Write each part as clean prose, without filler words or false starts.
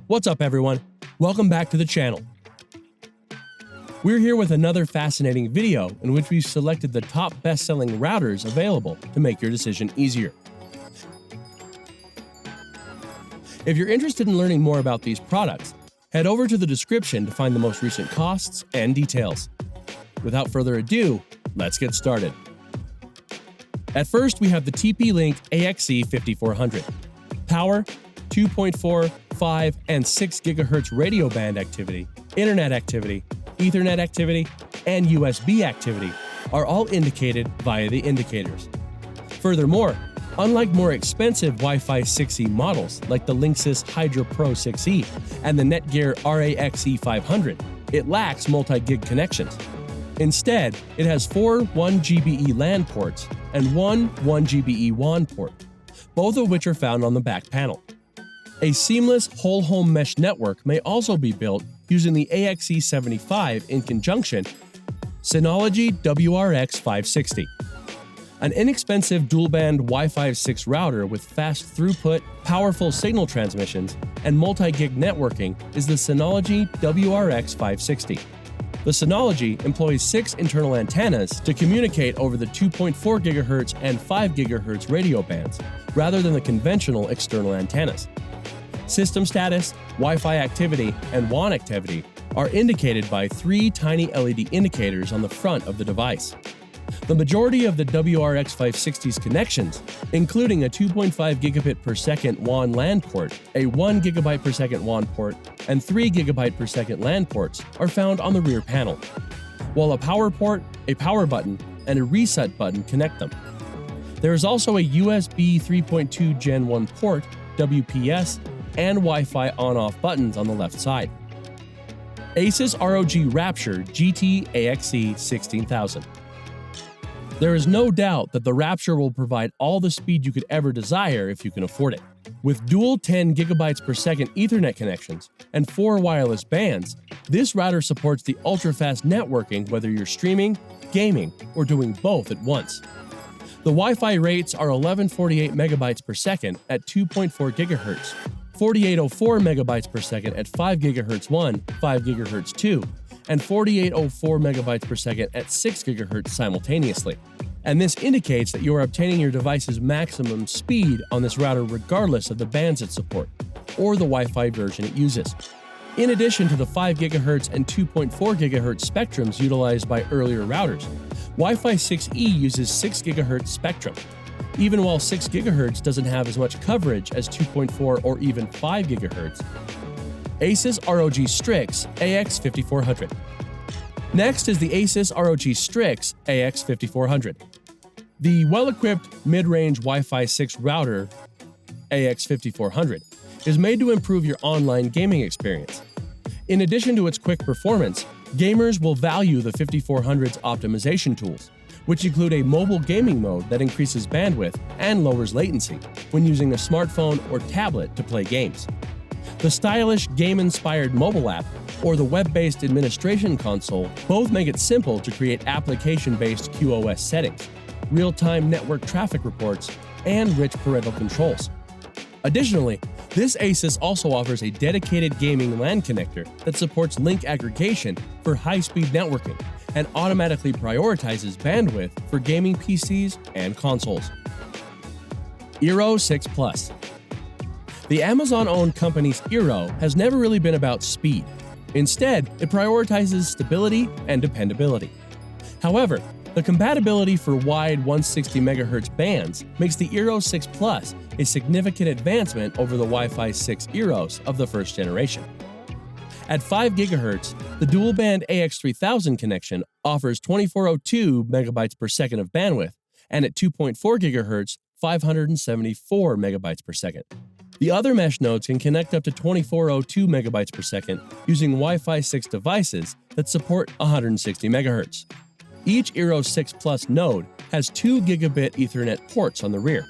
What's up, everyone? Welcome back to the channel. We're here with another fascinating video in which we've selected the top best-selling routers available to make your decision easier. If you're interested in learning more about these products, head over to the description to find the most recent costs and details. Without further ado, let's get started. At first, we have the TP-Link AXE5400. Power, 2.4, 5, and 6 GHz radio band activity, internet activity, Ethernet activity, and USB activity are all indicated via the indicators. Furthermore, unlike more expensive Wi-Fi 6E models like the Linksys Hydra Pro 6E and the Netgear RAXE500, it lacks multi-gig connections. Instead, it has 4 1GBE LAN ports and one 1GBE WAN port, both of which are found on the back panel. A seamless whole-home mesh network may also be built using the AXE75 in conjunction Synology WRX560. An inexpensive dual-band Wi-Fi 6 router with fast throughput, powerful signal transmissions, and multi-gig networking is the Synology WRX560. The Synology employs 6 internal antennas to communicate over the 2.4 GHz and 5 GHz radio bands, rather than the conventional external antennas. System status, Wi-Fi activity, and WAN activity are indicated by 3 tiny LED indicators on the front of the device. The majority of the WRX560's connections, including a 2.5 gigabit per second WAN LAN port, a 1 GB per second WAN port, and 3 GB per second LAN ports, are found on the rear panel, while a power port, a power button, and a reset button connect them. There is also a USB 3.2 Gen 1 port, WPS, and Wi-Fi on-off buttons on the left side. ASUS ROG Rapture GT AXE16000. There is no doubt that the Rapture will provide all the speed you could ever desire if you can afford it. With dual 10 GB per second Ethernet connections and 4 wireless bands, this router supports the ultra-fast networking whether you're streaming, gaming, or doing both at once. The Wi-Fi rates are 1148 megabytes per second at 2.4 GHz, 4804 megabytes per second at 5 GHz 1, 5 GHz 2, and 4804 megabytes per second at 6 GHz simultaneously. And this indicates that you are obtaining your device's maximum speed on this router regardless of the bands it supports, or the Wi-Fi version it uses. In addition to the 5 GHz and 2.4 GHz spectrums utilized by earlier routers, Wi-Fi 6E uses 6 GHz spectrum. Even while 6 GHz doesn't have as much coverage as 2.4 or even 5 GHz. ASUS ROG Strix AX5400. Next is the ASUS ROG Strix AX5400. The well-equipped mid-range Wi-Fi 6 router AX5400 is made to improve your online gaming experience. In addition to its quick performance, gamers will value the 5400's optimization tools, which include a mobile gaming mode that increases bandwidth and lowers latency when using a smartphone or tablet to play games. The stylish game-inspired mobile app or the web-based administration console both make it simple to create application-based QoS settings, real-time network traffic reports, and rich parental controls. Additionally, this ASUS also offers a dedicated gaming LAN connector that supports link aggregation for high-speed networking and automatically prioritizes bandwidth for gaming PCs and consoles. eero 6 Plus. The Amazon-owned company's eero has never really been about speed. Instead, it prioritizes stability and dependability. However, the compatibility for wide 160 MHz bands makes the eero 6 Plus a significant advancement over the Wi-Fi 6 eeros of the first generation. At 5 GHz, the dual-band AX3000 connection offers 2402 megabytes per second of bandwidth, and at 2.4 GHz, 574 megabytes per second. The other mesh nodes can connect up to 2402 megabytes per second using Wi-Fi 6 devices that support 160 MHz. Each eero 6 Plus node has 2 gigabit Ethernet ports on the rear,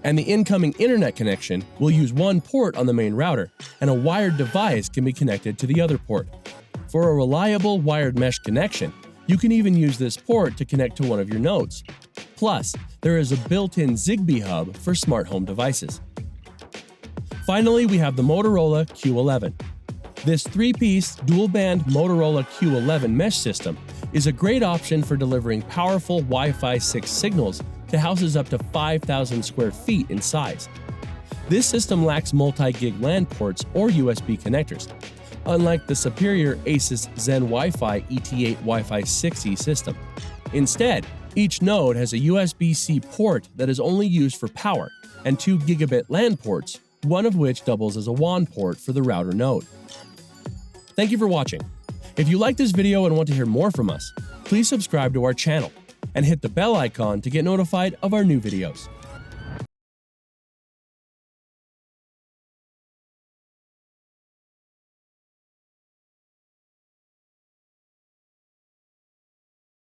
and the incoming internet connection will use one port on the main router, and a wired device can be connected to the other port. For a reliable wired mesh connection, you can even use this port to connect to one of your nodes. Plus, there is a built-in Zigbee hub for smart home devices. Finally, we have the Motorola Q11. This 3-piece, dual-band Motorola Q11 mesh system is a great option for delivering powerful Wi-Fi 6 signals to houses up to 5,000 square feet in size. This system lacks multi-gig LAN ports or USB connectors, unlike the superior ASUS Zen Wi-Fi ET8 Wi-Fi 6E system. Instead, each node has a USB-C port that is only used for power and 2 gigabit LAN ports, one of which doubles as a WAN port for the router node. Thank you for watching. If you like this video and want to hear more from us, please subscribe to our channel and hit the bell icon to get notified of our new videos.